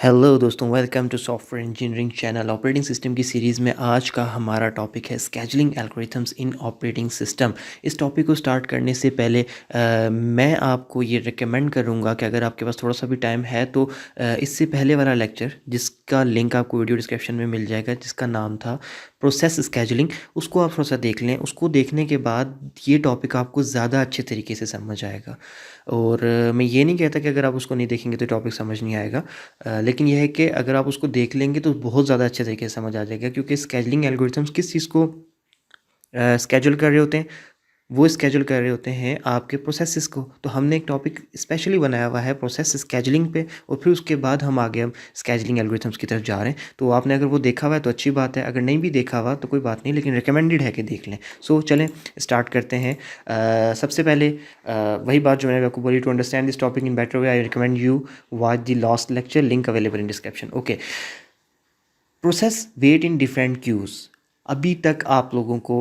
Hello दोस्तों, welcome to software engineering channel. Operating system की series में आज का हमारा टॉपिक है scheduling algorithms in operating system. इस टॉपिक को स्टार्ट करने से पहले मैं आपको ये रिकमेंड करूँगा कि अगर आपके पास थोड़ा सा भी टाइम है तो इससे पहले वाला लेक्चर जिसका लिंक आपको वीडियो डिस्क्रिप्शन में मिल जाएगा, जिसका नाम था प्रोसेस स्केजुलिंग, उसको आप थोड़ा सा देख लें। उसको देखने के बाद ये टॉपिक आपको ज़्यादा अच्छे तरीके से समझ आएगा। और मैं ये नहीं कहता कि अगर आप उसको नहीं देखेंगे तो टॉपिक समझ नहीं आएगा, लेकिन यह है कि अगर आप उसको देख लेंगे तो बहुत ज़्यादा अच्छे तरीके से समझ आ जाएगा, क्योंकि स्केजुलिंग एल्गोरिथम्स किस चीज़ को स्केजूल कर रहे होते हैं। वो स्केजूल कर रहे होते हैं आपके प्रोसेसेस को। तो हमने एक टॉपिक स्पेशली बनाया हुआ है प्रोसेस स्केजुलिंग पे, और फिर उसके बाद हम स्केजुलिंग एल्गोरिथम्स की तरफ जा रहे हैं। तो आपने अगर वो देखा हुआ है तो अच्छी बात है, अगर नहीं भी देखा हुआ तो कोई बात नहीं, लेकिन रिकमेंडेड है कि देख लें। सो चलें स्टार्ट करते हैं। सबसे पहले वही बात जो मैंने आपको बोली, to understand this topic in better way I recommend you watch the last lecture, link available in description. Okay, process wait in different queues. अभी तक आप लोगों को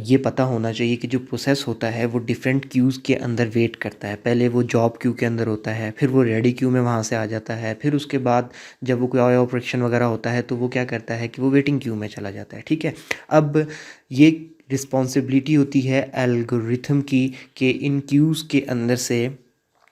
ये पता होना चाहिए कि जो प्रोसेस होता है वो डिफरेंट क्यूज़ के अंदर वेट करता है। पहले वो जॉब क्यू के अंदर होता है, फिर वो रेडी क्यू में वहाँ से आ जाता है, फिर उसके बाद जब वो कोई ऑपरेशन वगैरह होता है तो वो क्या करता है कि वो वेटिंग क्यू में चला जाता है। ठीक है, अब ये रिस्पॉन्सिबिलिटी होती है एल्गोरिथम की कि इन क्यूज़ के अंदर से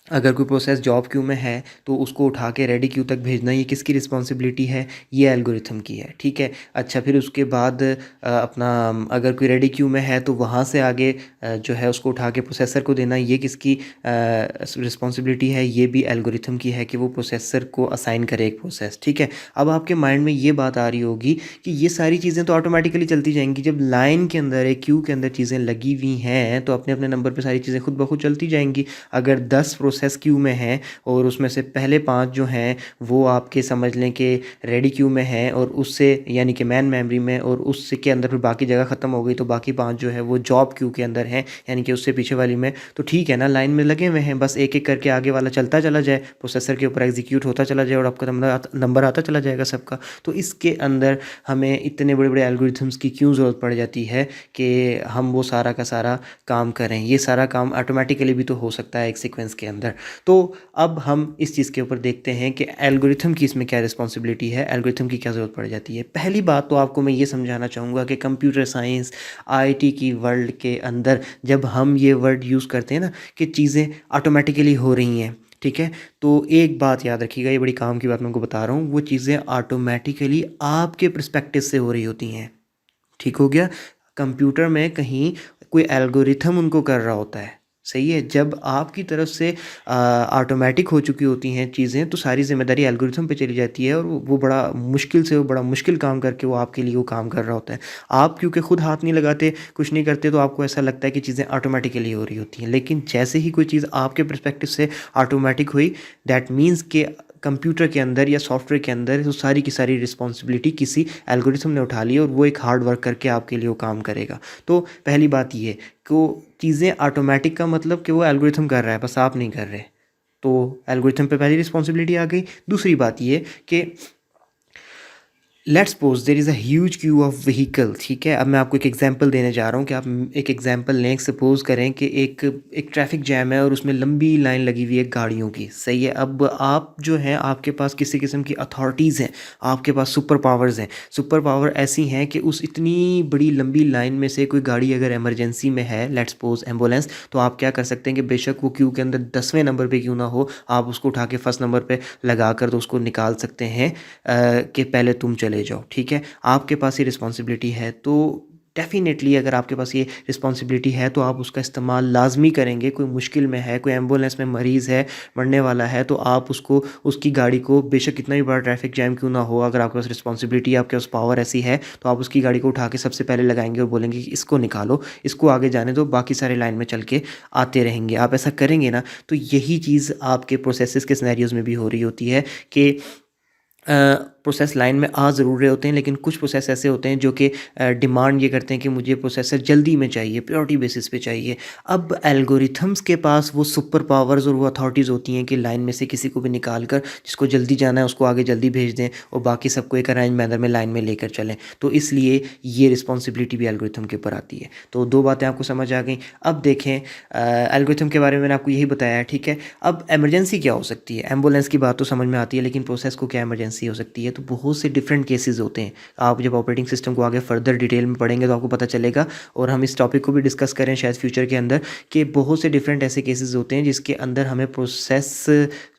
अगर कोई प्रोसेस जॉब क्यू में है तो उसको उठा के रेडी क्यू तक भेजना, ये किसकी रिस्पॉन्सिबिलिटी है? ये एल्गोरिथम की है। ठीक है, अच्छा, फिर उसके बाद अगर कोई रेडी क्यू में है तो वहाँ से आगे जो है उसको उठा के प्रोसेसर को देना, ये किसकी रिस्पॉन्सिबिलिटी है? ये भी एल्गोरिथम की है कि वो प्रोसेसर को असाइन करे एक प्रोसेस। ठीक है, अब आपके माइंड में ये बात आ रही होगी कि ये सारी चीज़ें तो ऑटोमेटिकली चलती जाएंगी। जब लाइन के अंदर एक क्यू के अंदर चीज़ें लगी हुई हैं तो अपने अपने नंबर पर सारी चीज़ें खुद ब खुद चलती जाएंगी। अगर 10 प्रोसेस क्यू में हैं और उसमें से पहले 5 जो हैं वो आपके समझ लें कि रेडी क्यू में हैं, और उससे यानी कि मैन मेमोरी में, और उससे के अंदर फिर बाकी जगह ख़त्म हो गई तो बाकी 5 जो है वो जॉब क्यू के अंदर हैं, यानी कि उससे पीछे वाली में। तो ठीक है ना, लाइन में लगे हुए हैं, बस एक एक करके आगे वाला चलता चला जाए, प्रोसेसर के ऊपर एग्जीक्यूट होता चला जाए और आपका नंबर आता चला जाएगा सबका। तो इसके अंदर हमें इतने बड़े बड़े एल्गोरिथम्स की क्यों ज़रूरत पड़ जाती है कि हम वो सारा का सारा काम करें? ये सारा काम ऑटोमेटिकली भी तो हो सकता है एक सीक्वेंस के अंदर। तो अब हम इस चीज़ के ऊपर देखते हैं कि एल्गोरिथम की इसमें क्या रिस्पॉन्सिबिलिटी है, एल्गोरिथम की क्या ज़रूरत पड़ जाती है। पहली बात तो आपको मैं ये समझाना चाहूँगा कि कंप्यूटर साइंस आईटी की वर्ल्ड के अंदर जब हम ये वर्ड यूज़ करते हैं ना कि चीज़ें ऑटोमेटिकली हो रही हैं, ठीक है, तो एक बात याद रखिएगा, ये बड़ी काम की बात मैं आपको बता रहा हूँ, वो चीज़ें ऑटोमेटिकली आपके पर्सपेक्टिव से हो रही होती हैं। ठीक हो गया, कंप्यूटर में कहीं कोई एल्गोरिथम उनको कर रहा होता है। सही है, जब आपकी तरफ से ऑटोमेटिक हो चुकी होती हैं चीज़ें तो सारी जिम्मेदारी एल्गोरिथम पे चली जाती है, और वो बड़ा मुश्किल से, वो बड़ा मुश्किल काम करके वो आपके लिए वो काम कर रहा होता है। आप क्योंकि खुद हाथ नहीं लगाते, कुछ नहीं करते, तो आपको ऐसा लगता है कि चीज़ें ऑटोमेटिकली हो रही होती हैं। लेकिन जैसे ही कोई चीज़ आपके पर्सपेक्टिव से ऑटोमेटिक हुई, दैट मीन्स कि कंप्यूटर के अंदर या सॉफ्टवेयर के अंदर तो सारी की सारी रिस्पॉन्सिबिलिटी किसी एल्गोरिथम ने उठा ली है, और वो एक हार्ड वर्क करके आपके लिए वो काम करेगा। तो पहली बात ये कि चीज़ें ऑटोमेटिक का मतलब कि वो एल्गोरिथम कर रहा है, बस आप नहीं कर रहे। तो एल्गोरिथम पे पहली रिस्पॉन्सिबिलिटी आ गई। दूसरी बात ये कि let's suppose there is a huge Q of vehicle. ठीक है, अब मैं आपको एक एग्जांपल देने जा रहा हूँ कि आप एक एग्जांपल लें। सपोज करें कि एक ट्रैफिक जैम है और उसमें लंबी लाइन लगी हुई है गाड़ियों की। सही है, अब आप जो हैं, आपके पास किसी किस्म की अथॉरिटीज़ हैं, आपके पास सुपर पावर्स हैं। सुपर पावर ऐसी हैं कि उस इतनी बड़ी लंबी लाइन में से कोई गाड़ी अगर इमरजेंसी में है, लेट्स सपोज एम्बुलेंस, तो आप क्या कर सकते हैं कि बेशक वो क्यू के अंदर 10वें नंबर पे क्यों ना हो, आप उसको उठा के फर्स्ट नंबर पे लगा कर तो उसको निकाल सकते हैं कि पहले तुम चले जाओ। ठीक है, आपके पास ये रिस्पॉन्सिबिलिटी है, तो डेफिनेटली अगर आपके पास ये रिस्पॉन्सिबिलिटी है तो आप उसका इस्तेमाल लाजमी करेंगे। कोई मुश्किल में है, कोई एम्बुलेंस में मरीज़ है, मरने वाला है, तो आप उसको, उसकी गाड़ी को, बेशक कितना भी बड़ा ट्रैफिक जैम क्यों ना हो, अगर आपके पास रिस्पॉन्सिबिलिटी, आपके पास पावर ऐसी है, तो आप उसकी गाड़ी को उठा के सबसे पहले लगाएंगे और बोलेंगे कि इसको निकालो, इसको आगे जाने दो, बाकी सारे लाइन में चल के आते रहेंगे। आप ऐसा करेंगे ना, तो यही चीज़ आपके प्रोसेसेस के सिनेरियोज़ में भी हो रही होती है कि प्रोसेस लाइन में आ ज़रूर रहे होते हैं, लेकिन कुछ प्रोसेस ऐसे होते हैं जो कि डिमांड ये करते हैं कि मुझे प्रोसेसर जल्दी में चाहिए, प्रायोरिटी बेसिस पे चाहिए। अब एल्गोरिथम्स के पास वो सुपर पावर्स और वो अथॉरिटीज़ होती हैं कि लाइन में से किसी को भी निकाल कर जिसको जल्दी जाना है उसको आगे जल्दी भेज दें और बाकी सबको एक अरेंज मैनर में लाइन में लेकर चलें। तो इसलिए ये रिस्पॉन्सिबिलिटी भी एल्गोरिथम के ऊपर आती है। तो दो बातें आपको समझ आ गई। अब देखें, एल्गोरिथम के बारे में मैंने आपको यही बताया है, ठीक है। अब इमरजेंसी क्या हो सकती है? एम्बुलेंस की बात तो समझ में आती है, लेकिन प्रोसेस को क्या इमरजेंसी हो सकती है? तो बहुत से डिफरेंट केसेस होते हैं। आप जब ऑपरेटिंग सिस्टम को आगे फर्दर डिटेल में पढ़ेंगे तो आपको पता चलेगा, और हम इस टॉपिक को भी डिस्कस करें शायद फ्यूचर के अंदर, कि बहुत से डिफरेंट ऐसे केसेस होते हैं जिसके अंदर हमें प्रोसेस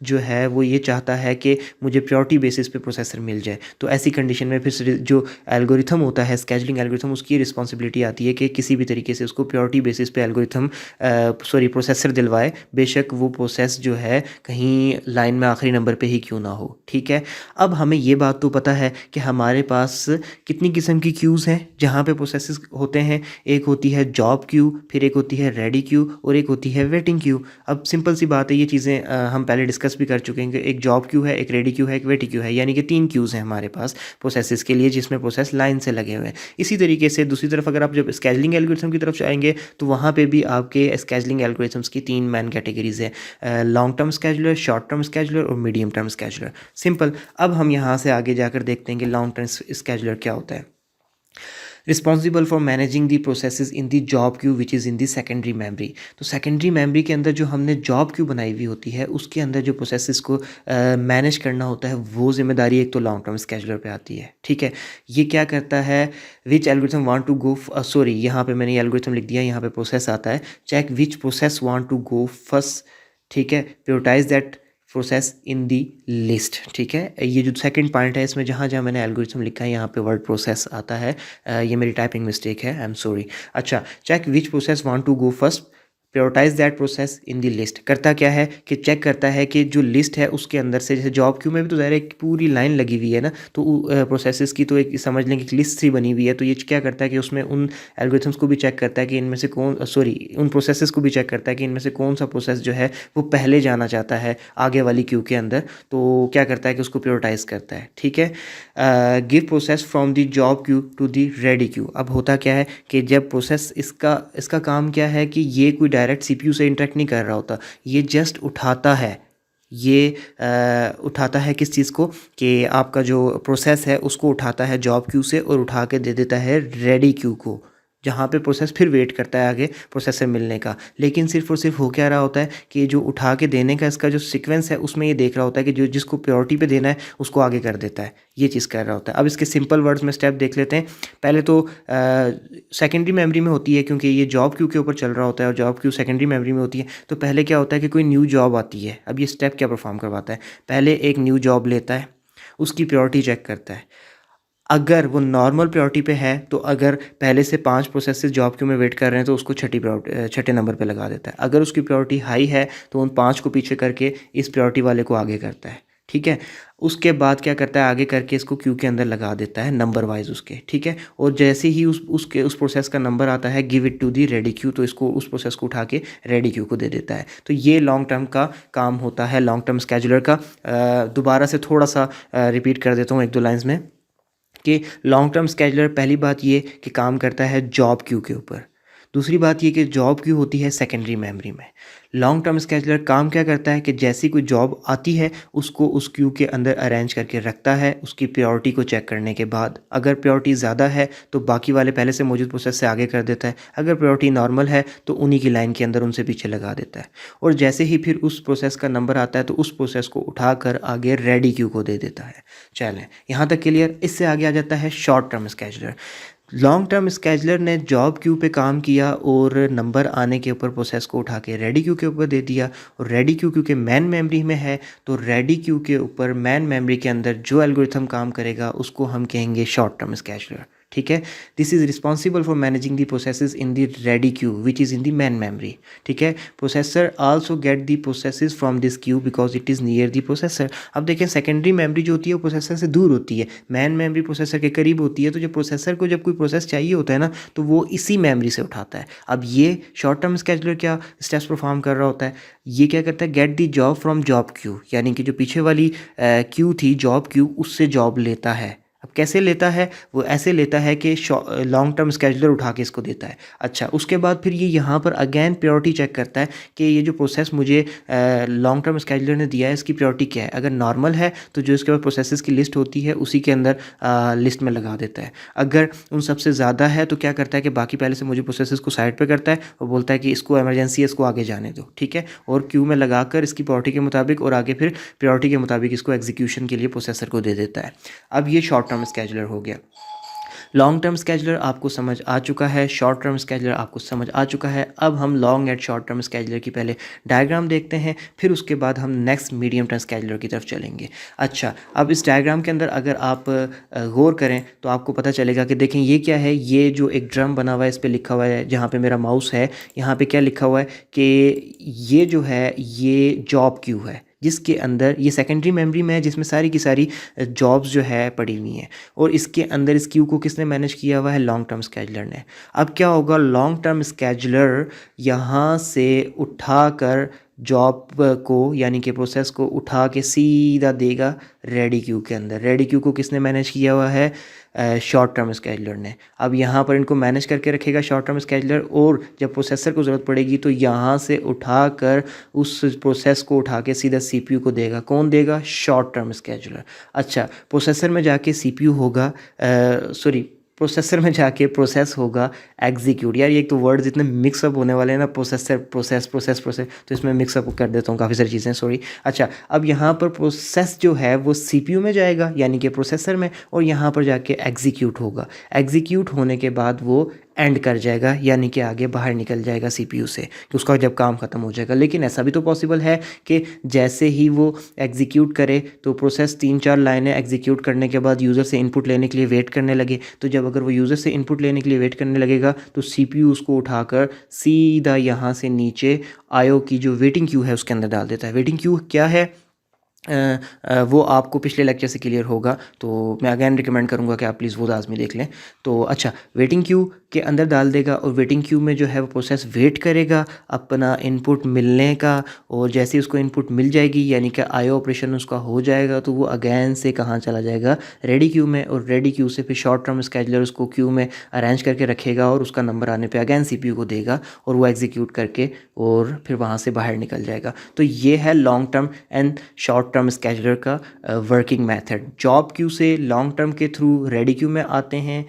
जो है वो ये चाहता है कि मुझे प्रायोरिटी बेसिस पे प्रोसेसर मिल जाए। तो ऐसी कंडीशन में फिर जो एल्गोरिथम होता है, स्केजुलिंग एल्गोरिथम, उसकी रिस्पॉन्सिबिलिटी आती है कि किसी भी तरीके से उसको प्रायोरिटी बेसिस पे एल्गोरिथम प्रोसेसर दिलवाए, बेशक वो प्रोसेस जो है कहीं लाइन में आखिरी नंबर पे ही क्यों ना हो, ठीक है। अब हमें ये बात तो पता है कि हमारे पास कितनी किस्म की क्यूज़ हैं जहाँ पे प्रोसेसेस होते हैं। एक होती है जॉब क्यू, फिर एक होती है रेडी क्यू, और एक होती है वेटिंग क्यू। अब सिंपल सी बात है, ये चीज़ें हम पहले डिस्कस भी कर चुके हैं कि एक जॉब क्यू है, एक रेडी क्यू है, एक वेटिंग क्यू है, यानी कि 3 क्यूज़ हैं हमारे पास प्रोसेसेस के लिए जिसमें प्रोसेस लाइन से लगे हुए हैं। इसी तरीके से दूसरी तरफ अगर आप जब स्केजुलिंग एल्गोरिथम की तरफ जाएंगे तो वहाँ पे भी आपके स्केजुलिंग एल्गोरिथम्स की 3 मैन कैटेगरीज है, long term scheduler, short term scheduler और मीडियम टर्म स्केजुलर। सिंपल। अब हम यहाँ से आगे जाकर देखते हैं कि लॉन्ग टर्म स्केजुलर क्या होता है। Responsible for managing the processes in the job Q which is in the secondary memory. तो सेकेंडरी मेमोरी के अंदर जो हमने जॉब क्यू बनाई हुई होती है उसके अंदर जो प्रोसेसेस को मैनेज करना होता है वो जिम्मेदारी एक तो लॉन्ग टर्म स्केजुलर पे आती है, ठीक है। ये क्या करता है, which algorithm want to go, sorry यहाँ पे मैंने ये एल्गोरिथम लिख दिया, यहाँ पे प्रोसेस आता है, check which process want to go first, ठीक है, prioritize that process in the list, ठीक है। ये जो सेकंड पॉइंट है इसमें जहाँ जहाँ मैंने एल्गोरिथम लिखा है यहाँ पे वर्ड प्रोसेस आता है, ये मेरी टाइपिंग मिस्टेक है, आई एम सॉरी। अच्छा, check which process want to go first, prioritize that process in the list. करता क्या है कि चेक करता है कि जो लिस्ट है उसके अंदर से, जैसे जॉब क्यू में भी तो ज़ाहिर है एक पूरी लाइन लगी हुई है ना, तो प्रोसेसेस की तो एक समझ लें कि लिस्ट सी बनी हुई है। तो ये क्या करता है कि उसमें उन एल्गोरिथम्स को भी चेक करता है कि इनमें से कौन, सॉरी, उन प्रोसेसेस को भी चेक करता है कि इनमें से कौन सा प्रोसेस जो है वो पहले जाना चाहता है आगे वाली क्यू के अंदर। तो क्या करता है कि उसको प्रायोरिटाइज करता है, ठीक है। Give process from the job queue to the ready queue. अब होता क्या है कि जब प्रोसेस, इसका काम क्या है कि ये कोई डायरेक्ट सीपीयू से इंटरेक्ट नहीं कर रहा होता, ये जस्ट उठाता है, ये उठाता है किस चीज़ को, कि आपका जो प्रोसेस है उसको उठाता है जॉब क्यू से और उठा के दे देता है रेडी क्यू को, जहाँ पे प्रोसेस फिर वेट करता है आगे प्रोसेसर मिलने का। लेकिन सिर्फ और सिर्फ हो क्या रहा होता है कि जो उठा के देने का इसका जो सीक्वेंस है उसमें ये देख रहा होता है कि जो जिसको प्रायोरिटी पे देना है उसको आगे कर देता है, ये चीज़ कर रहा होता है। अब इसके सिंपल वर्ड्स में स्टेप देख लेते हैं। पहले तो सेकेंडरी मेमोरी में होती है, क्योंकि ये जॉब क्यू के ऊपर चल रहा होता है और जॉब क्यू सेकेंडरी मेमोरी में होती है। तो पहले क्या होता है कि कोई न्यू जॉब आती है। अब ये स्टेप क्या परफॉर्म करवाता है, पहले एक न्यू जॉब लेता है, उसकी प्रायोरिटी चेक करता है। अगर वो नॉर्मल प्रायोरिटी पे है तो अगर पहले से 5 प्रोसेसेस जॉब क्यू में वेट कर रहे हैं तो उसको छठे नंबर पे लगा देता है। अगर उसकी प्रायोरिटी हाई है तो उन 5 को पीछे करके इस प्रायोरिटी वाले को आगे करता है, ठीक है। उसके बाद क्या करता है, आगे करके इसको क्यू के अंदर लगा देता है नंबर वाइज उसके, ठीक है। और जैसे ही उस प्रोसेस का नंबर आता है, give it to the ready queue, तो इसको उस प्रोसेस को उठा के रेडी क्यू को दे देता है। तो ये लॉन्ग टर्म का काम होता है, लॉन्ग टर्म स्केजुलर का। दोबारा से थोड़ा सा रिपीट कर देता हूँ 1-2 लाइन्स में, कि लॉन्ग टर्म स्केजुलर पहली बात ये कि काम करता है जॉब क्यू के ऊपर। दूसरी बात ये कि जॉब क्यू होती है सेकेंडरी मेमोरी में। लॉन्ग टर्म स्केजुलर काम क्या करता है कि जैसी कोई जॉब आती है उसको उस क्यू के अंदर अरेंज करके रखता है, उसकी प्रायोरिटी को चेक करने के बाद। अगर प्रायोरिटी ज़्यादा है तो बाकी वाले पहले से मौजूद प्रोसेस से आगे कर देता है, अगर प्रायोरिटी नॉर्मल है तो उन्हीं की लाइन के अंदर उनसे पीछे लगा देता है। और जैसे ही फिर उस प्रोसेस का नंबर आता है तो उस प्रोसेस को उठाकर आगे रेडी क्यू को दे देता है। चलें, यहाँ तक क्लियर। इससे आगे आ जाता है short term scheduler. Long term scheduler ने जॉब क्यू पे काम किया और नंबर आने के ऊपर प्रोसेस को उठा के रेडी क्यू के ऊपर दे दिया। और रेडी क्यू क्योंकि मैन मेमोरी में है तो रेडी क्यू के ऊपर मैन मेमोरी के अंदर जो एल्गोरिथम काम करेगा उसको हम कहेंगे शॉर्ट टर्म स्केजुलर, ठीक है। This is responsible for managing the processes in the ready Q which is in the man memory, ठीक है। Processor also get the processes from this Q because it is near the processor. अब देखें secondary memory जो होती है वो processor से दूर होती है, मैन मेमोरी प्रोसेसर के करीब होती है। तो जब प्रोसेसर को जब कोई प्रोसेस चाहिए होता है ना तो वो इसी मेमोरी से उठाता है। अब ये शॉर्ट टर्म स्केजुलर क्या स्टेप्स परफॉर्म कर रहा होता है, ये क्या करता है, get the job from job queue, यानी कि जो पीछे वाली क्यू थी जॉब क्यू, उससे जॉब लेता है। अब कैसे लेता है, वो ऐसे लेता है कि लॉन्ग टर्म स्केजुलर उठा के इसको देता है। अच्छा, उसके बाद फिर ये यहाँ पर अगेन प्रायोरिटी चेक करता है कि ये जो प्रोसेस मुझे लॉन्ग टर्म स्केजुलर ने दिया है इसकी प्रायोरिटी क्या है। अगर नॉर्मल है तो जो इसके बाद प्रोसेसेस की लिस्ट होती है उसी के अंदर लिस्ट में लगा देता है। अगर उन सबसे ज़्यादा है तो क्या करता है कि बाकी पहले से मुझे प्रोसेसेस को साइड पर करता है और बोलता है कि इसको एमरजेंसी है, इसको आगे जाने दो, ठीक है, और क्यू में लगाकर इसकी प्रायोरिटी के मुताबिक और आगे फिर प्रायोरिटी के मुताबिक इसको एग्जीक्यूशन के लिए प्रोसेसर को दे देता है। अब ये शॉर्ट टर्म स्केजुलर हो गया। लॉन्ग टर्म स्केजुलर आपको समझ आ चुका है, शॉर्ट टर्म स्केजुलर आपको समझ आ चुका है। अब हम long and short term scheduler की पहले डायग्राम देखते हैं, फिर उसके बाद हम नेक्स्ट मीडियम टर्म स्केजुलर की तरफ चलेंगे। अच्छा, अब इस डायग्राम के अंदर अगर आप गौर करें तो आपको पता चलेगा कि देखें ये क्या है, ये जो एक ड्रम बना हुआ है इस पर लिखा हुआ है, जहाँ पे मेरा माउस है यहाँ पे क्या लिखा हुआ है कि ये जो है ये जॉब क्यू है, जिसके अंदर ये सेकेंडरी मेमोरी में है जिसमें सारी की सारी जॉब्स जो है पड़ी हुई हैं, और इसके अंदर इस क्यू को किसने मैनेज किया हुआ है, लॉन्ग टर्म स्केजुलर ने। अब क्या होगा, लॉन्ग टर्म स्केजुलर यहाँ से उठाकर जॉब को यानी कि प्रोसेस को उठा के सीधा देगा रेडी क्यू के अंदर। रेडी क्यू को किसने मैनेज किया हुआ है, शॉर्ट टर्म स्केजुलर ने। अब यहाँ पर इनको मैनेज करके रखेगा शॉर्ट टर्म स्केजुलर, और जब प्रोसेसर को ज़रूरत पड़ेगी तो यहाँ से उठाकर उस प्रोसेस को उठा के सीधा सीपीयू को देगा। कौन देगा, शॉर्ट टर्म स्केजुलर। अच्छा, प्रोसेसर में जाके सीपीयू होगा, प्रोसेसर में जाके प्रोसेस होगा एग्जीक्यूट। यार ये एक तो वर्ड्स इतने मिक्सअप होने वाले हैं ना, प्रोसेसर प्रोसेस प्रोसेस प्रोसेस, तो इसमें मिक्सअप कर देता हूँ काफ़ी सारी चीज़ें, सॉरी। अच्छा, अब यहाँ पर प्रोसेस जो है वो सीपीयू में जाएगा यानी कि प्रोसेसर में, और यहाँ पर जाके एग्जीक्यूट होगा। एग्जीक्यूट होने के बाद वो एंड कर जाएगा यानी कि आगे बाहर निकल जाएगा सीपीयू से, कि उसका जब काम ख़त्म हो जाएगा। लेकिन ऐसा भी तो पॉसिबल है कि जैसे ही वो एग्जीक्यूट करे तो प्रोसेस 3-4 लाइनें एग्जीक्यूट करने के बाद यूज़र से इनपुट लेने के लिए वेट करने लगे। तो जब अगर वो यूज़र से इनपुट लेने के लिए वेट करने लगेगा तो सीपीयू उसको उठाकर सीधा यहाँ से नीचे आईओ की जो वेटिंग क्यू है उसके अंदर डाल देता है। वेटिंग क्यू क्या है, वो आपको पिछले लेक्चर से क्लियर होगा, तो मैं अगेन रिकमेंड करूँगा कि आप प्लीज़ वो लाजमी देख लें। तो अच्छा, वेटिंग क्यू के अंदर डाल देगा, और वेटिंग क्यू में जो है वो प्रोसेस वेट करेगा अपना इनपुट मिलने का, और जैसे ही उसको इनपुट मिल जाएगी यानी कि आईओ ऑपरेशन उसका हो जाएगा तो वो अगेन से कहाँ चला जाएगा, रेडी क्यू में, और रेडी क्यू से फिर शॉर्ट टर्म स्केजुलर उसको क्यू में अरेंज करके रखेगा, और उसका नंबर आने पर अगेन सीपीयू को देगा और वो एग्जीक्यूट करके और फिर वहाँ से बाहर निकल जाएगा। तो ये है long term and short term scheduler का वर्किंग मेथड। जॉब क्यू से लॉन्ग टर्म के थ्रू रेडी क्यू में आते हैं,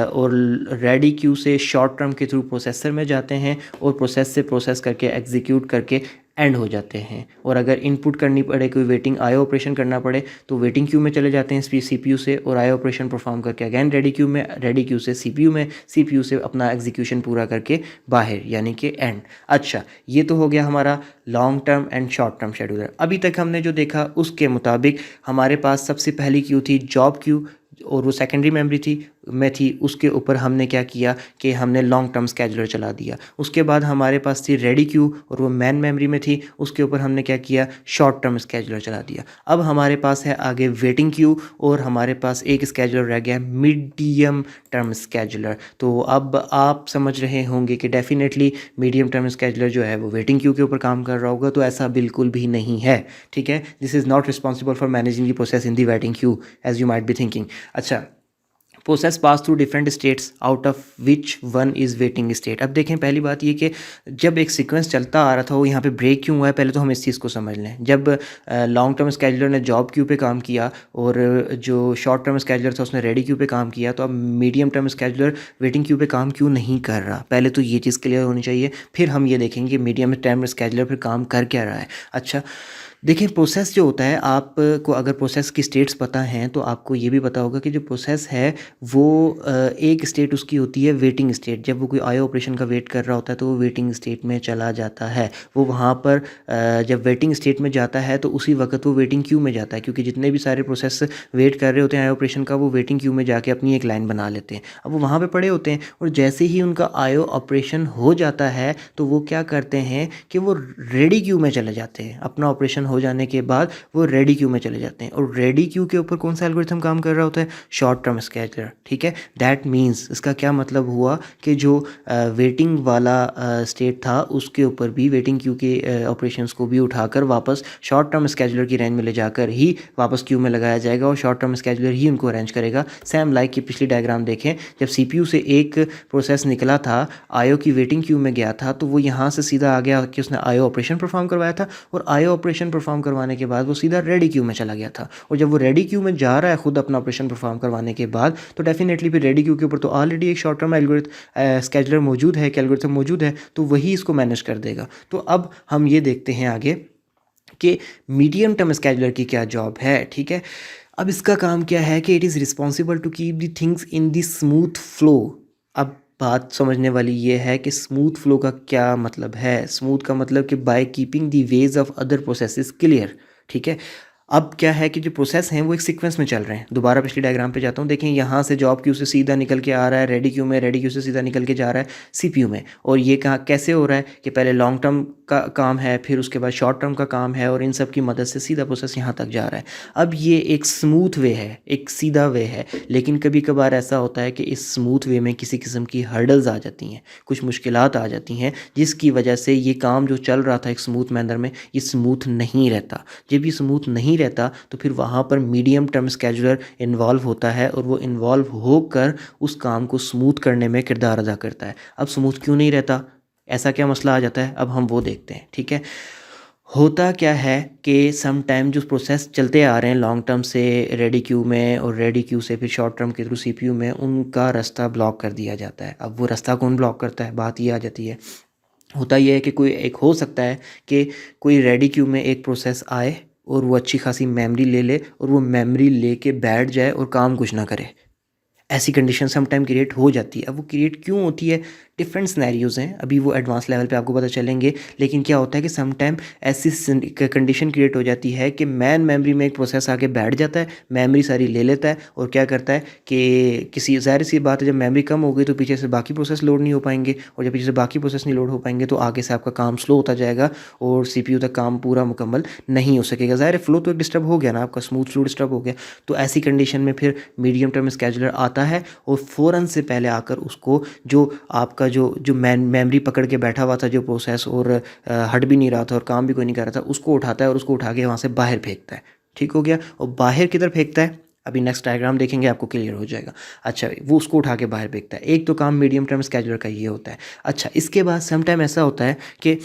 और रेडी क्यू से शॉर्ट टर्म के थ्रू प्रोसेसर में जाते हैं, और प्रोसेस से प्रोसेस करके एग्जीक्यूट करके एंड हो जाते हैं। और अगर इनपुट करनी पड़े, कोई वेटिंग आईओ ऑपरेशन करना पड़े तो वेटिंग क्यू में चले जाते हैं सीपीयू से, और आईओ ऑपरेशन परफॉर्म करके अगेन रेडी क्यू में, रेडी क्यू से सीपीयू में, सीपीयू से अपना एग्जीक्यूशन पूरा करके बाहर यानी कि एंड। अच्छा, ये तो हो गया हमारा long term and short term scheduler. अभी तक हमने जो देखा उसके मुताबिक हमारे पास सबसे पहली क्यू थी जॉब क्यू, और वो सेकेंडरी मेमोरी थी, उसके ऊपर हमने क्या किया कि हमने लॉन्ग टर्म स्केजुलर चला दिया। उसके बाद हमारे पास थी रेडी क्यू, और वो मैन मेमोरी में थी, उसके ऊपर हमने क्या किया, शॉर्ट टर्म स्केजुलर चला दिया। अब हमारे पास है आगे वेटिंग क्यू, और हमारे पास एक स्केजुलर रह गया मीडियम टर्म स्केजुलर। तो अब आप समझ रहे होंगे कि डेफिनेटली मीडियम टर्म स्केजुलर जो है वो वेटिंग क्यू के ऊपर काम कर रहा होगा, तो ऐसा बिल्कुल भी नहीं है, ठीक है। This is not responsible for managing the process in the waiting queue as you might be thinking. अच्छा, process pass through different states out of which one is waiting state. अब देखें, पहली बात ये कि जब एक सीक्वेंस चलता आ रहा था वो यहाँ पे ब्रेक क्यों हुआ है, पहले तो हम इस चीज़ को समझ लें। जब लॉन्ग टर्म स्केजुलर ने जॉब क्यू पे काम किया और जो शॉर्ट टर्म स्केजुलर था उसने रेडी क्यू पे काम किया, तो अब medium term scheduler waiting queue पे काम क्यों नहीं कर रहा, पहले तो ये चीज़ क्लियर होनी चाहिए। फिर हम ये देखेंगे मीडियम टर्म स्केजुलर फिर काम कर क्या रहा है। अच्छा, देखिए प्रोसेस जो होता है, आपको अगर प्रोसेस की स्टेट्स पता हैं तो आपको ये भी पता होगा कि जो प्रोसेस है वो एक स्टेट उसकी होती है वेटिंग स्टेट। जब वो कोई आईओ ऑपरेशन का वेट कर रहा होता है तो वो वेटिंग स्टेट में चला जाता है। वो वहाँ पर जब वेटिंग स्टेट में जाता है तो उसी वक्त वो वेटिंग क्यू में जाता है, क्योंकि जितने भी सारे प्रोसेस वेट कर रहे होते हैं आईओ ऑपरेशन का, वो वेटिंग क्यू में जाके अपनी एक लाइन बना लेते हैं। अब वो वहाँ पे पड़े होते हैं और जैसे ही उनका आईओ ऑपरेशन हो जाता है तो वो क्या करते हैं कि वो रेडी क्यू में चले जाते हैं। अपना ऑपरेशन हो जाने के बाद वो रेडी क्यू में चले जाते हैं। और रेडी क्यू के ऊपर कौन सा एल्गोरिथम काम कर रहा होता है? Short term scheduler. ठीक है, दैट मीन्स इसका क्या मतलब हुआ कि जो वेटिंग वाला स्टेट था उसके ऊपर भी वेटिंग क्यू के ऑपरेशंस को भी उठाकर वापस शॉर्ट टर्म स्केजुलर की रेंज में ले जाकर ही वापस क्यू में लगाया जाएगा और शॉर्ट टर्म स्केजुलर ही उनको अरेंज करेगा। सेम लाइक की पिछली डायग्राम देखें, जब सीपीयू से एक प्रोसेस निकला था, आईओ की वेटिंग क्यू में गया था, तो वो यहाँ से सीधा आ गया कि उसने आईओ ऑपरेशन परफॉर्म करवाया था और आईओ ऑपरेशन परफॉर्म करवाने के बाद वो सीधा रेडी क्यू में चला गया था। और जब वो रेडी क्यू में जा रहा है खुद अपना ऑपरेशन परफॉर्म करवाने के बाद, तो डेफिनेटली फिर रेडी क्यू के ऊपर तो ऑलरेडी एक शॉर्ट टर्म एल्गोरिथम स्केजुलर मौजूद है, एक एल्गोरिथम मौजूद है, तो वही इसको मैनेज कर देगा। तो अब हम ये देखते हैं आगे कि मीडियम टर्म स्केजुलर की क्या जॉब है। ठीक है, अब इसका काम क्या है कि it is responsible to keep the things in the smooth flow. अब बात समझने वाली ये है कि स्मूथ फ्लो का क्या मतलब है। स्मूथ का मतलब कि by keeping the ways of other processes clear. ठीक है, अब क्या है कि जो प्रोसेस हैं वो एक सीक्वेंस में चल रहे हैं। दोबारा पिछली डायग्राम पे जाता हूँ, देखें यहाँ से जॉब क्यू से सीधा निकल के आ रहा है रेडी क्यू में, रेडी क्यू से सीधा निकल के जा रहा है सीपीयू में। और ये कहाँ कैसे हो रहा है कि पहले लॉन्ग टर्म का काम है, फिर उसके बाद शॉर्ट टर्म का काम है, और इन सब की मदद से सीधा प्रोसेस यहाँ तक जा रहा है। अब ये एक स्मूथ वे है, एक सीधा वे है, लेकिन कभी कभार ऐसा होता है कि इस स्मूथ वे में किसी किस्म की हर्डल्स आ जाती हैं, कुछ मुश्किलात आ जाती हैं, जिसकी वजह से ये काम जो चल रहा था एक स्मूथ मैनर में, ये स्मूथ नहीं रहता। जब ये स्मूथ नहीं रहता तो फिर वहाँ पर मीडियम टर्म स्केजुलर इन्वॉल्व होता है और वो इन्वॉल्व होकर उस काम को स्मूथ करने में किरदार अदा करता है। अब स्मूथ क्यों नहीं रहता, ऐसा क्या मसला आ जाता है, अब हम वो देखते हैं। ठीक है, होता क्या है कि सम टाइम जो प्रोसेस चलते आ रहे हैं लॉन्ग टर्म से रेडी क्यू में और रेडी क्यू से फिर शॉर्ट टर्म के थ्रू सीपीयू में, उनका रास्ता ब्लॉक कर दिया जाता है। अब वो रास्ता कौन ब्लॉक करता है, बात ये आ जाती है। होता यह है कि कोई एक हो सकता है कि कोई रेडी क्यू में एक प्रोसेस आए और वो अच्छी खासी मेमोरी ले ले और वो मेमोरी लेके बैठ जाए और काम कुछ ना करे। ऐसी कंडीशन सम टाइम क्रिएट हो जाती है। अब वो क्रिएट क्यों होती है, डिफरेंट सिनेरियोज़ हैं, अभी वो एडवांस लेवल पे आपको पता चलेंगे। लेकिन क्या होता है कि सम टाइम ऐसी कंडीशन क्रिएट हो जाती है कि मैन मेमोरी में एक प्रोसेस आके बैठ जाता है, मेमोरी सारी ले लेता है और क्या करता है कि किसी ज़ाहिर सी बात है, जब मेमोरी कम हो गई तो पीछे से बाकी प्रोसेस लोड नहीं हो पाएंगे, और जब पीछे से बाकी प्रोसेस नहीं लोड हो पाएंगे तो आगे से आपका काम स्लो होता जाएगा और सीपीयू तक काम पूरा मुकम्मल नहीं हो सकेगा। ज़ाहिर फ्लो तो एक डिस्टर्ब हो गया ना, आपका स्मूथ फ्लो डिस्टर्ब हो गया। तो ऐसी कंडीशन में फिर मीडियम टर्म स्केजुलर आता है और फ़ौरन से पहले आकर उसको जो आपका जो जो मेमोरी पकड़ के बैठा हुआ था जो प्रोसेस, और हट भी नहीं रहा था और काम भी कोई नहीं कर रहा था, उसको उठाता है और उसको उठा के वहाँ से बाहर फेंकता है। ठीक हो गया, और बाहर किधर फेंकता है, अभी नेक्स्ट डायग्राम देखेंगे आपको क्लियर हो जाएगा। अच्छा, वो उसको उठा के बाहर फेंकता है। एक तो काम मीडियम टर्म स्केजुलर का ये होता है। अच्छा, इसके बाद सम टाइम ऐसा होता है कि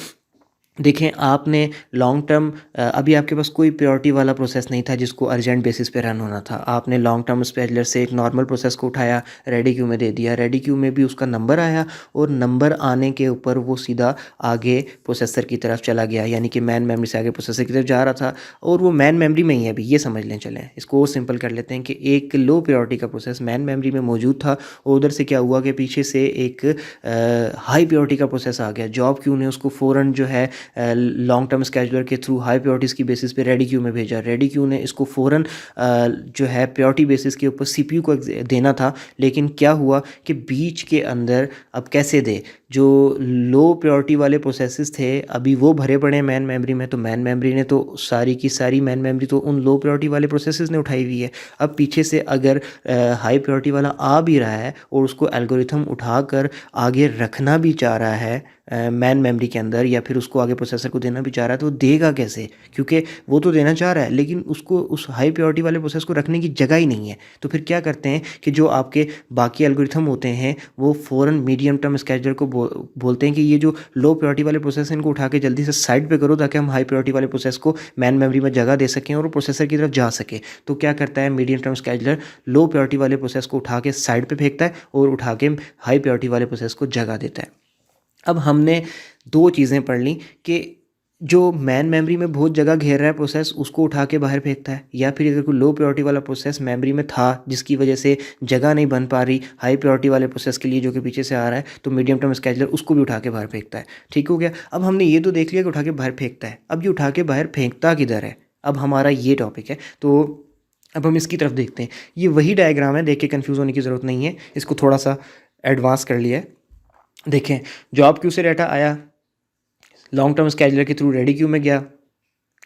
देखें आपने लॉन्ग टर्म अभी आपके पास कोई प्रायोरिटी वाला प्रोसेस नहीं था जिसको अर्जेंट बेसिस पे रन होना था। आपने लॉन्ग टर्म स्केजुलर से एक नॉर्मल प्रोसेस को उठाया, रेडी क्यू में दे दिया, रेडी क्यू में भी उसका नंबर आया और नंबर आने के ऊपर वो सीधा आगे प्रोसेसर की तरफ चला गया, यानी कि मैन मेमोरी से आगे प्रोसेसर की तरफ जा रहा था और वो मैन मेमोरी में ही है। अभी ये समझ लें, चलें इसको और सिंपल कर लेते हैं कि एक लो प्रायोरिटी का प्रोसेस मैन मेमोरी में मौजूद था और उधर से क्या हुआ कि पीछे से एक हाई प्रायोरिटी का प्रोसेस आ गया। जॉब क्यू ने उसको फ़ौरन जो है लॉन्ग टर्म स्केजुलर के थ्रू हाई प्रायोरिटीज़ की बेसिस पे रेडी क्यू में भेजा। रेडी क्यू ने इसको फ़ौरन जो है प्रायोरिटी बेसिस के ऊपर सीपीयू को देना था, लेकिन क्या हुआ कि बीच के अंदर अब कैसे दे, जो लो प्रायोरिटी वाले प्रोसेसेस थे अभी वो भरे पड़े हैं मैन मेमोरी में, तो मैन मेमोरी ने तो सारी की सारी मैन मेमोरी तो उन लो प्रायोरिटी वाले प्रोसेसेस ने उठाई हुई है। अब पीछे से अगर हाई प्रायोरिटी वाला आ भी रहा है और उसको एल्गोरिथम उठाकर आगे रखना भी चाह रहा है मैन मेमोरी के अंदर, या फिर उसको आगे प्रोसेसर को देना भी चाह रहा है, तो देगा कैसे, क्योंकि वो तो देना चाह रहा है लेकिन उसको उस हाई प्रायोरिटी वाले प्रोसेस को रखने की जगह ही नहीं है। तो फिर क्या करते हैं कि जो आपके बाकी एल्गोरिथम होते हैं वो फ़ौरन मीडियम टर्म स्केजुलर को बोलते हैं कि ये जो लो प्रायोरिटी वाले प्रोसेस हैं इनको उठा के जल्दी से साइड पे करो ताकि हम हाई प्रायोरिटी वाले प्रोसेस को मैन मेमोरी में जगह दे सकें और प्रोसेसर की तरफ जा सके। तो क्या करता है medium term scheduler, low priority वाले प्रोसेस को उठा के साइड पे फेंकता है और उठा के हाई प्रायोरिटी वाले प्रोसेस को जगह देता है। अब हमने दो चीज़ें पढ़ ली कि जो मेन मेमोरी में बहुत जगह घेर रहा है प्रोसेस, उसको उठा के बाहर फेंकता है। या फिर अगर कोई लो प्रायोरिटी वाला प्रोसेस मेमोरी में था जिसकी वजह से जगह नहीं बन पा रही हाई प्रायोरिटी वाले प्रोसेस के लिए जो कि पीछे से आ रहा है, तो मीडियम टर्म स्केजुलर उसको भी उठा के बाहर फेंकता है। ठीक हो गया। अब हमने ये तो देख लिया कि उठा के बाहर फेंकता है। अब ये उठा के बाहर फेंकता किधर है, अब हमारा ये टॉपिक है। तो अब हम इसकी तरफ देखते हैं। ये वही डायग्राम है, देख के कन्फ्यूज़ होने की ज़रूरत नहीं है। इसको थोड़ा सा एडवांस कर लिया है। देखें, जॉब क्यू से डाटा आया, लॉन्ग टर्म स्केजुलर के थ्रू रेडी क्यू में गया,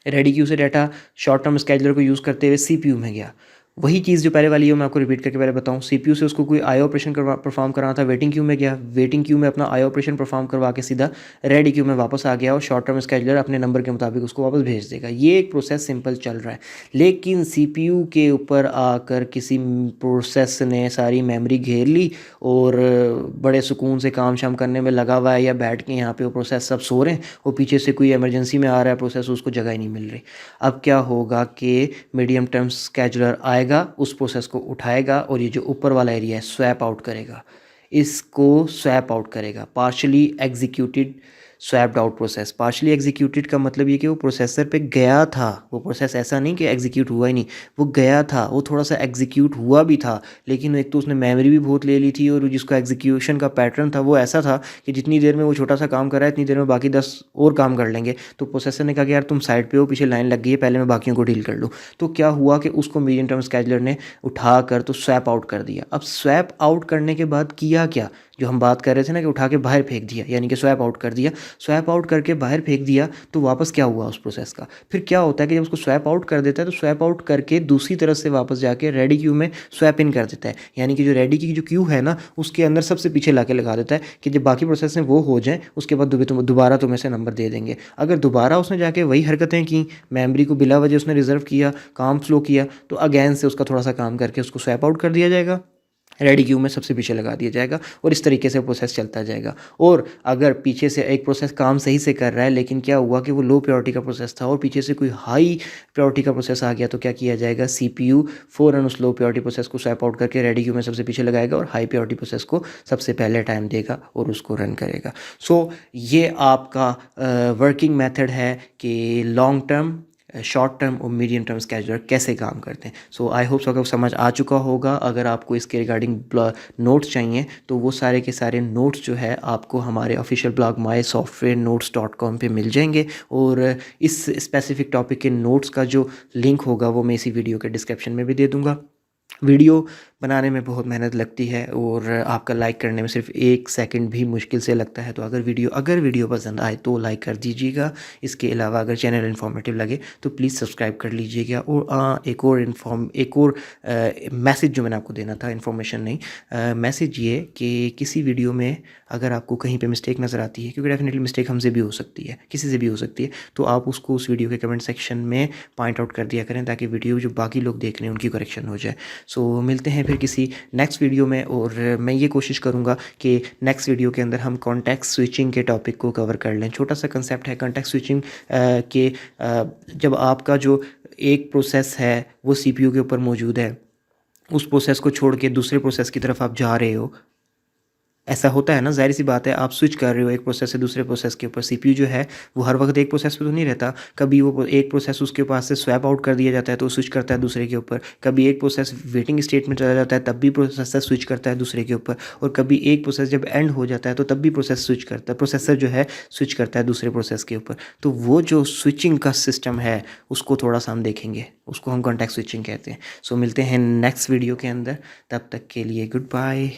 रेडी क्यू से डाटा शॉर्ट टर्म स्केजुलर को यूज़ करते हुए सीपीयू में गया। वही चीज़ जो पहले वाली है मैं आपको रिपीट करके पहले बताऊँ। सीपीयू से उसको कोई आई ऑपरेशन परफॉर्म कराना था, वेटिंग क्यू में गया, वेटिंग क्यू में अपना आई ऑपरेशन परफॉर्म करवा के सीधा रेडी क्यू में वापस आ गया और शॉर्ट टर्म स्केजुलर अपने नंबर के मुताबिक उसको वापस भेज देगा। ये एक प्रोसेस सिंपल चल रहा है। लेकिन सीपीयू के ऊपर आकर किसी प्रोसेस ने सारी मेमोरी घेर ली और बड़े सुकून से काम शाम करने में लगा हुआ है, या बैठ के यहाँ पे वो प्रोसेस सब सो रहे हैं, वो पीछे से कोई इमरजेंसी में आ रहा है प्रोसेस, उसको जगह ही नहीं मिल रही। अब क्या होगा कि मीडियम टर्म स्केजुलर आएगा, उस प्रोसेस को उठाएगा और ये जो ऊपर वाला एरिया है स्वैप आउट करेगा, इसको स्वैप आउट करेगा। Partially executed swapped out process. Partially executed का मतलब ये कि वो प्रोसेसर पे गया था, वो प्रोसेस ऐसा नहीं कि एग्जीक्यूट हुआ ही नहीं, वो गया था, वो थोड़ा सा एग्जीक्यूट हुआ भी था। लेकिन एक तो उसने मेमोरी भी बहुत ले ली थी और जिसका एग्जीक्यूशन का पैटर्न था वो ऐसा था कि जितनी देर में वो छोटा सा काम कर रहा है इतनी देर में बाकी 10 और काम कर लेंगे। तो प्रोसेसर ने कहा कि यार तुम साइड पे हो, पीछे लाइन लग गई है, पहले मैं बाकियों को डील कर लूँ। तो क्या हुआ कि उसको मीडियम टर्म स्केजुलर ने उठा कर तो स्वैप आउट कर दिया। अब स्वैप आउट करने के बाद किया क्या, जो हम बात कर रहे थे ना कि उठा के बाहर फेंक दिया, यानी कि स्वैप आउट कर दिया। स्वैप आउट करके बाहर फेंक दिया तो वापस क्या हुआ उस प्रोसेस का, फिर क्या होता है कि जब उसको स्वैप आउट कर देता है तो स्वैप आउट करके दूसरी तरफ से वापस जाके रेडी क्यू में स्वैप इन कर देता है। यानी कि जो रेडी की जो क्यू है ना उसके अंदर सबसे पीछे ला के लगा देता है कि जब बाकी प्रोसेस हैं वो हो जाए उसके बाद दोबारा तुम्हें से नंबर दे देंगे। अगर दोबारा उसने जाके वही हरकतें की, मेमोरी को बिला वजह उसने रिजर्व किया, काम स्लो किया, तो अगेन से उसका थोड़ा सा काम करके उसको स्वैप आउट कर दिया जाएगा, रेडी क्यू में सबसे पीछे लगा दिया जाएगा और इस तरीके से प्रोसेस चलता जाएगा। और अगर पीछे से एक प्रोसेस काम सही से कर रहा है लेकिन क्या हुआ कि वो लो प्रायोरिटी का प्रोसेस था और पीछे से कोई हाई प्रायोरिटी का प्रोसेस आ गया, तो क्या किया जाएगा, सीपीयू फ़ौरन उस लो प्रायोरिटी प्रोसेस को स्वैप आउट करके रेडी क्यू में सबसे पीछे लगाएगा और हाई प्रायोरिटी प्रोसेस को सबसे पहले टाइम देगा और उसको रन करेगा। सो ये आपका वर्किंग मेथड है कि लॉन्ग टर्म, शॉर्ट टर्म और मीडियम टर्म स्केजुलर कैसे काम करते हैं। सो आई होप सबको समझ आ चुका होगा। अगर आपको इसके रिगार्डिंग नोट्स चाहिए तो वो सारे के सारे नोट्स जो है आपको हमारे ऑफिशियल ब्लॉग mysoftwarenotes.com पे मिल जाएंगे और इस स्पेसिफिक टॉपिक के नोट्स का जो लिंक होगा वो मैं इसी वीडियो के डिस्क्रिप्शन में भी दे दूँगा। वीडियो बनाने में बहुत मेहनत लगती है और आपका लाइक करने में सिर्फ 1 सेकंड भी मुश्किल से लगता है। तो अगर वीडियो पसंद आए तो लाइक कर दीजिएगा। इसके अलावा अगर चैनल इन्फॉर्मेटिव लगे तो प्लीज़ सब्सक्राइब कर लीजिएगा। और एक और मैसेज जो मैंने आपको देना था, इन्फॉर्मेशन नहीं, मैसेज ये कि किसी वीडियो में अगर आपको कहीं पे मिस्टेक नज़र आती है, क्योंकि डेफिनेटली मिस्टेक हमसे भी हो सकती है, किसी से भी हो सकती है, तो आप उसको उस वीडियो के कमेंट सेक्शन में पॉइंट आउट कर दिया करें ताकि वीडियो जो बाकी लोग देख रहे हैं उनकी करेक्शन हो जाए। सो मिलते हैं फिर किसी नेक्स्ट वीडियो में और मैं ये कोशिश करूँगा कि नेक्स्ट वीडियो के अंदर हम कॉन्टेक्स्ट स्विचिंग के टॉपिक को कवर कर लें। छोटा सा कंसेप्ट है कॉन्टेक्स्ट स्विचिंग के, जब आपका जो एक प्रोसेस है वो सीपीयू के ऊपर मौजूद है, उस प्रोसेस को छोड़ के दूसरे प्रोसेस की तरफ आप जा रहे हो, ऐसा होता है ना, ज़ाहिर सी बात है, आप स्विच कर रहे हो एक प्रोसेस से दूसरे प्रोसेस के ऊपर। सीपीयू जो है वो हर वक्त एक प्रोसेस पे तो नहीं रहता, कभी वो एक प्रोसेस उसके पास से स्वैप आउट कर दिया जाता है तो स्विच करता है दूसरे के ऊपर, कभी एक प्रोसेस वेटिंग स्टेट में चला जाता है तब भी प्रोसेसर स्विच करता है दूसरे के ऊपर, और कभी एक प्रोसेस जब एंड हो जाता है तो तब भी प्रोसेसर जो है स्विच करता है दूसरे प्रोसेस के ऊपर। तो वो जो स्विचिंग का सिस्टम है उसको थोड़ा सा हम देखेंगे, उसको हम कॉन्टेक्स्ट स्विचिंग कहते हैं। सो मिलते हैं नेक्स्ट वीडियो के अंदर, तब तक के लिए गुड बाय।